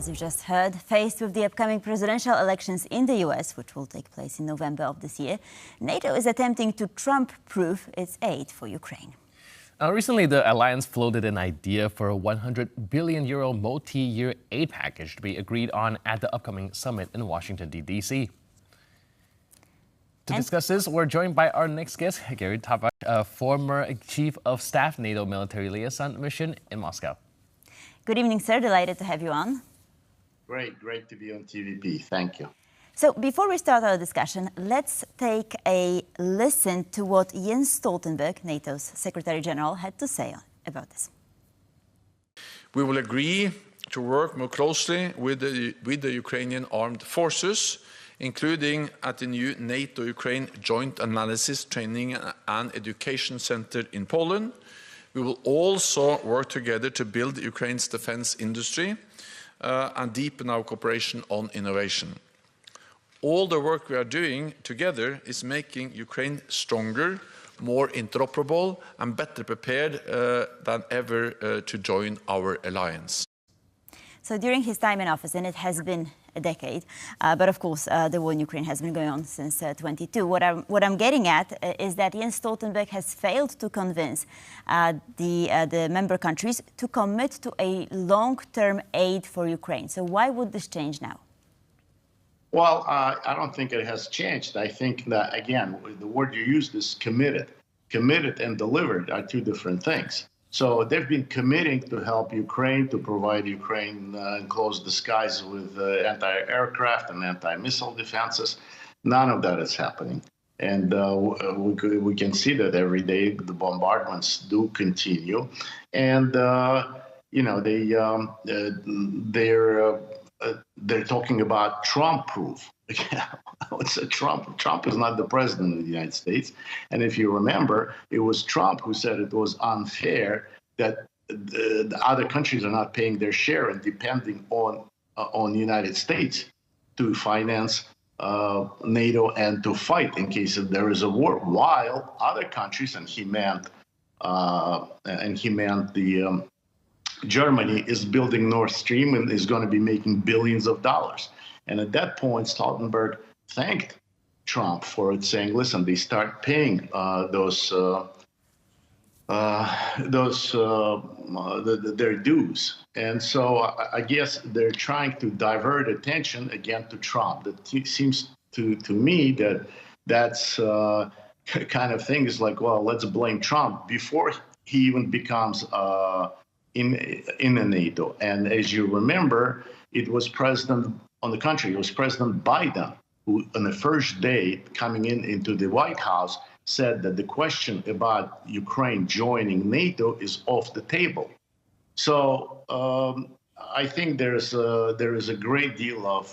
as you just heard, faced with the upcoming presidential elections in the US, which will take place in November of this year, NATO is attempting to Trump-proof its aid for Ukraine. Recently, the alliance floated an idea for a €100 billion multi-year aid package to be agreed on at the upcoming summit in Washington, D.C. To discuss this, we're joined by our next guest, Gary Tabach, former Chief of Staff, NATO Military Liaison Mission in Moscow. Good evening, sir. Delighted to have you on. Great to be on TVP. Thank you. So before we start our discussion, let's take a listen to what Jens Stoltenberg, NATO's Secretary General, had to say about this. We will agree to work more closely with the Ukrainian armed forces, including at the new NATO-Ukraine Joint Analysis, Training and Education Center in Poland. We will also work together to build Ukraine's defense industry and deepen our cooperation on innovation. All the work we are doing together is making Ukraine stronger, more interoperable and better prepared than ever to join our alliance. So during his time in office, and it has been a decade, but of course the war in Ukraine has been going on since 22. What I'm getting at is that Jens Stoltenberg has failed to convince the member countries to commit to a long-term aid for Ukraine. So why would this change now? Well, I don't think it has changed. I think that, again, the word you used is committed. Committed and delivered are two different things. So they've been committing to help Ukraine, to provide Ukraine enclosed the skies with anti-aircraft and anti-missile defenses. None of that is happening. And we can see that every day the bombardments do continue. And, you know, they're talking about Trump-proof. It's a Trump. Trump is not the president of the United States. And if you remember, it was Trump who said it was unfair that the other countries are not paying their share and depending on the United States to finance NATO and to fight in case if there is a war, while other countries, and he meant the Germany is building Nord Stream and is going to be making billions of dollars. And at that point, Stoltenberg thanked Trump for it, saying, listen, they start paying their dues. And so I guess they're trying to divert attention again to Trump. It seems to me that that's kind of thing is like, well, let's blame Trump before he even becomes in the NATO. And as you remember, it was President Biden who, on the first day coming into the White House, said that the question about Ukraine joining NATO is off the table. So I think there is a great deal of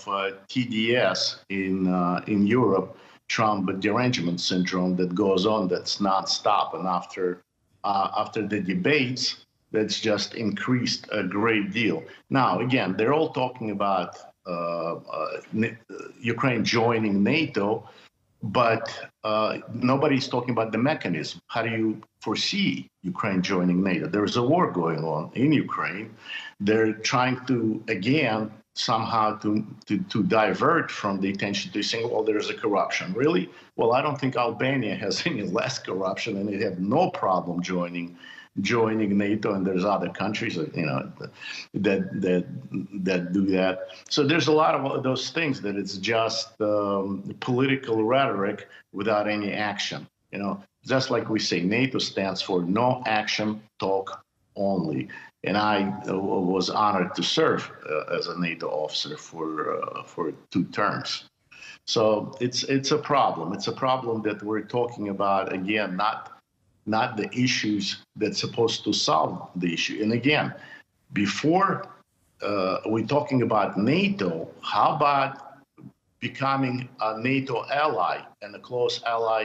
TDS in Europe, Trump derangement syndrome, that goes on, that's nonstop. And after the debates, that's just increased a great deal. Now, again, they're all talking about Ukraine joining NATO, but nobody's talking about the mechanism. How do you foresee Ukraine joining NATO? There's a war going on in Ukraine. They're trying to, again, somehow to divert from the attention to saying, well, there's a corruption. Really? Well, I don't think Albania has any less corruption, and it had no problem joining NATO, and there's other countries, you know, that do that. So there's a lot of those things that it's just political rhetoric without any action. You know, just like we say, NATO stands for no action, talk only. And I was honored to serve as a NATO officer for 2 terms. So it's a problem. It's a problem that we're talking about, again, not the issues that's supposed to solve the issue. And again, before we're talking about NATO, how about becoming a NATO ally and a close ally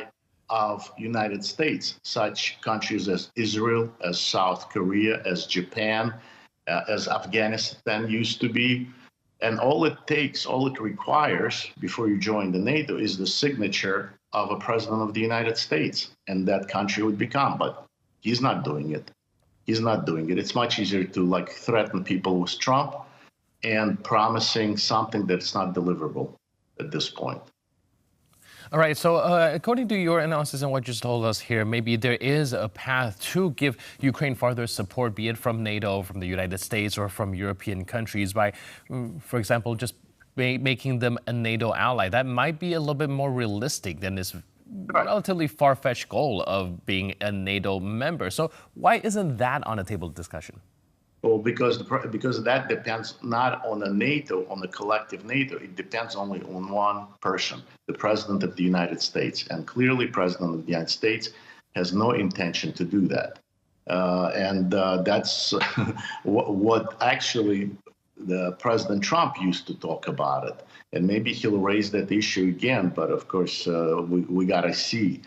of United States, such countries as Israel, as South Korea, as Japan, as Afghanistan used to be. And all it requires before you join the NATO is the signature of a president of the United States, and that country would become, but he's not doing it. He's not doing it. It's much easier to threaten people with Trump and promising something that's not deliverable at this point. All right, so according to your analysis and what you just told us here, maybe there is a path to give Ukraine further support, be it from NATO, from the United States, or from European countries by, for example, just making them a NATO ally. That might be a little bit more realistic than this relatively far-fetched goal of being a NATO member. So why isn't that on a table of discussion? Well, because that depends not on the NATO, on the collective NATO. It depends only on one person, the President of the United States. And clearly, President of the United States has no intention to do that. That's what actually the President Trump used to talk about it. And maybe he'll raise that issue again. But of course, we got to see.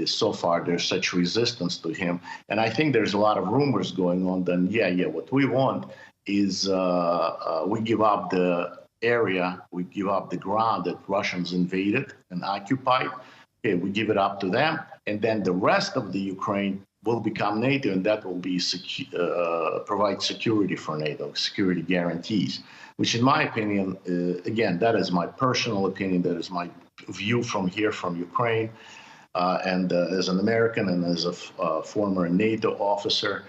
So far, there's such resistance to him. And I think there's a lot of rumors going on. Then, what we want is we give up the area, we give up the ground that Russians invaded and occupied. Okay, we give it up to them. And then the rest of the Ukraine will become NATO, and that will be provide security for NATO, security guarantees, which in my opinion, again, that is my personal opinion, that is my view from here, from Ukraine, and as an American and as a former NATO officer,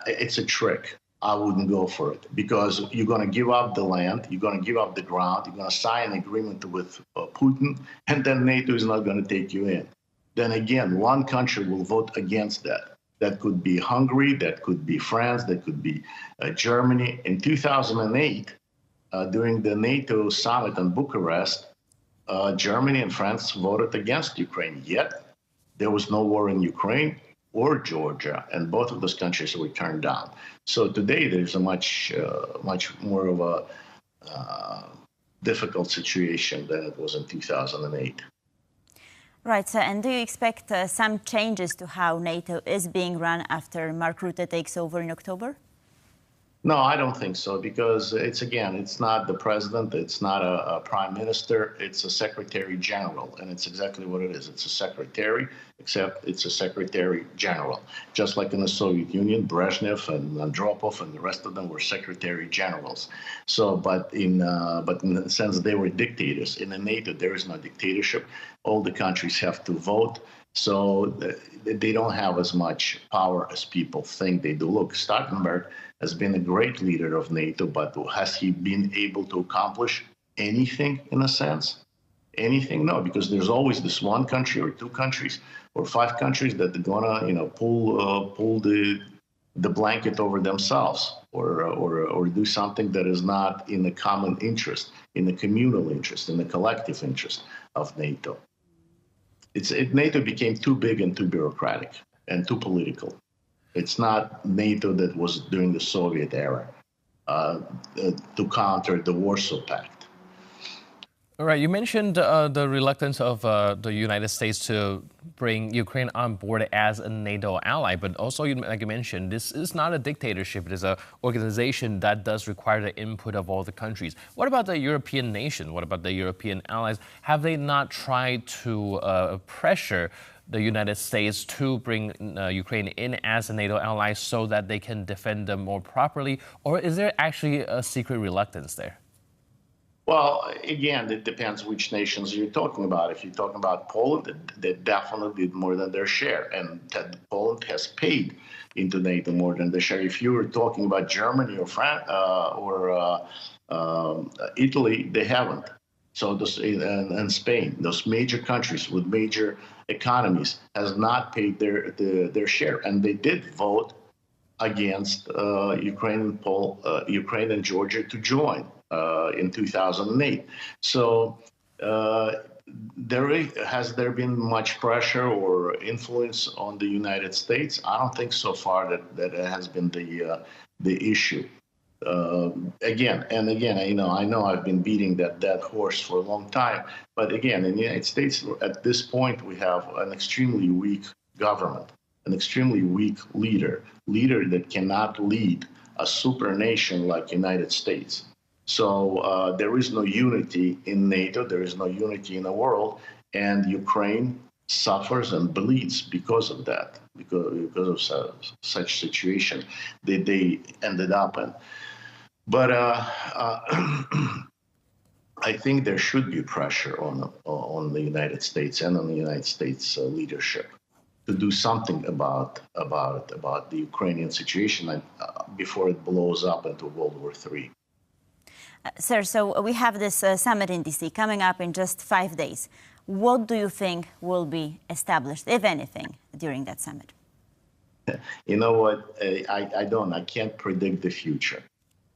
it's a trick. I wouldn't go for it because you're going to give up the land, you're going to give up the ground, you're going to sign an agreement with Putin, and then NATO is not going to take you in. Then again, one country will vote against that. That could be Hungary, that could be France, that could be Germany. In 2008, during the NATO summit in Bucharest, Germany and France voted against Ukraine, yet there was no war in Ukraine or Georgia, and both of those countries were turned down. So today there's a much more of a difficult situation than it was in 2008. Right, so, and do you expect some changes to how NATO is being run after Mark Rutte takes over in October? No, I don't think so, because it's not the president, it's not a prime minister, it's a secretary general, and it's exactly what it is. It's a secretary, except it's a secretary general. Just like in the Soviet Union, Brezhnev and Andropov and the rest of them were secretary generals. So, but in the sense they were dictators. In the NATO, there is no dictatorship. All the countries have to vote. So they don't have as much power as people think they do. Look, Stoltenberg has been a great leader of NATO, but has he been able to accomplish anything in a sense? Anything? No, because there's always this one country or two countries or five countries that are gonna, pull the blanket over themselves or do something that is not in the common interest, in the communal interest, in the collective interest of NATO. NATO became too big and too bureaucratic and too political. It's not NATO that was during the Soviet era to counter the Warsaw Pact. All right, you mentioned the reluctance of the United States to bring Ukraine on board as a NATO ally, but also, like you mentioned, this is not a dictatorship. It is an organization that does require the input of all the countries. What about the European nation? What about the European allies? Have they not tried to pressure the United States to bring Ukraine in as a NATO ally so that they can defend them more properly? Or is there actually a secret reluctance there? Well, again, it depends which nations you're talking about. If you're talking about Poland, they definitely did more than their share, and Poland has paid into NATO more than their share. If you were talking about Germany or France or Italy, they haven't. So and Spain, those major countries with major economies, has not paid their share, and they did vote against Ukraine and Georgia to join in 2008. So has there been much pressure or influence on the United States? I don't think so far that it has been the issue. Again, I know I've been beating that dead horse for a long time, but again, in the United States, at this point, we have an extremely weak government, an extremely weak leader that cannot lead a supernation like United States. So there is no unity in NATO, there is no unity in the world, and Ukraine suffers and bleeds because of that, because of such situation that they ended up in. But I think there should be pressure on the United States and on the United States leadership to do something about the Ukrainian situation before it blows up into World War III. Sir, so we have this summit in DC coming up in just 5 days. What do you think will be established, if anything, during that summit? You know what? I can't predict the future,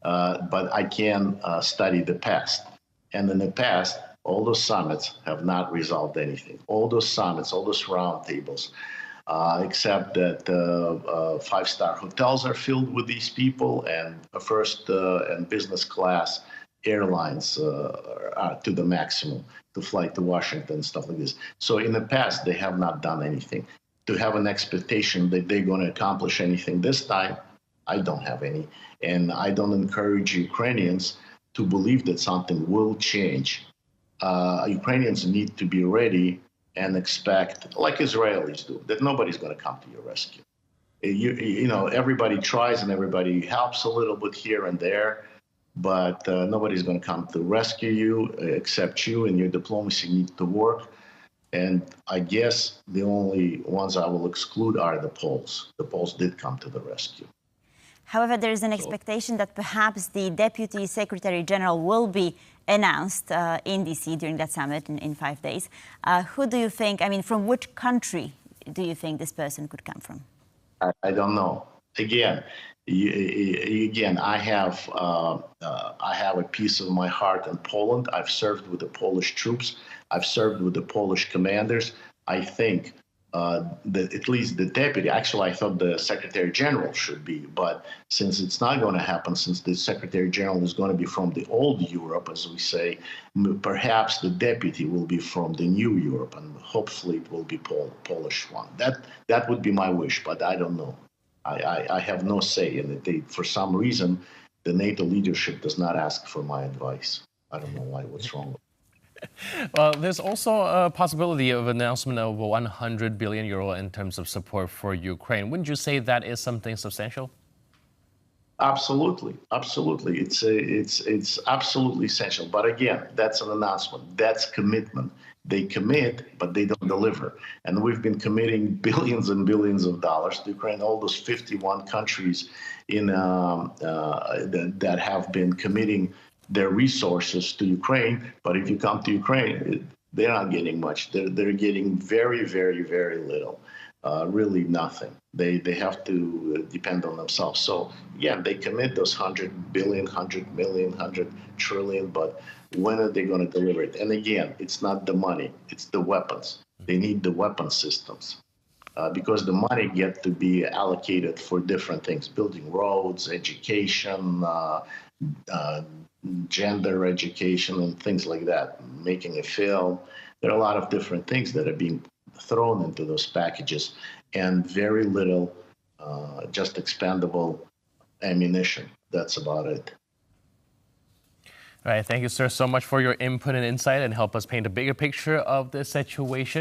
but I can study the past. And in the past, all those summits have not resolved anything. All those summits, all those roundtables, except that five-star hotels are filled with these people, and first and business class airlines are to the maximum to fly to Washington, stuff like this. So in the past, they have not done anything. To have an expectation that they're going to accomplish anything this time, I don't have any. And I don't encourage Ukrainians to believe that something will change. Ukrainians need to be ready and expect, like Israelis do, that nobody's going to come to your rescue. You know, everybody tries and everybody helps a little bit here and there, but nobody's going to come to rescue you except you, and your diplomacy needs to work. And I guess the only ones I will exclude are the Poles. The Poles did come to the rescue. However, there is an expectation that perhaps the Deputy Secretary General will be announced in DC during that summit in 5 days. Who do you think, I mean, from which country do you think this person could come from? I don't know. Again, I have a piece of my heart in Poland. I've served with the Polish troops. I've served with the Polish commanders. I think that at least the deputy, actually I thought the Secretary General should be, but since it's not going to happen, since the Secretary General is going to be from the old Europe, as we say, perhaps the deputy will be from the new Europe, and hopefully it will be Polish one. That would be my wish, but I don't know. I have no say in it. For some reason, the NATO leadership does not ask for my advice. I don't know why. What's wrong with it? Well, there's also a possibility of announcement of 100 billion euro in terms of support for Ukraine. Wouldn't you say that is something substantial? Absolutely, absolutely. It's absolutely essential. But again, that's an announcement. That's commitment. They commit, but they don't deliver. And we've been committing billions and billions of dollars to Ukraine. All those 51 countries that have been committing their resources to Ukraine, but if you come to Ukraine, they're not getting much. They're getting very, very, very little, really nothing. They have to depend on themselves. So yeah, they commit those 100 billion, 100 million, 100 trillion, but when are they going to deliver it? And again, it's not the money, it's the weapons. They need the weapon systems. Because the money get to be allocated for different things, building roads, education, gender education and things like that, making a film. There are a lot of different things that are being thrown into those packages, and very little just expendable ammunition. That's about it. All right, thank you, sir, so much for your input and insight and help us paint a bigger picture of this situation.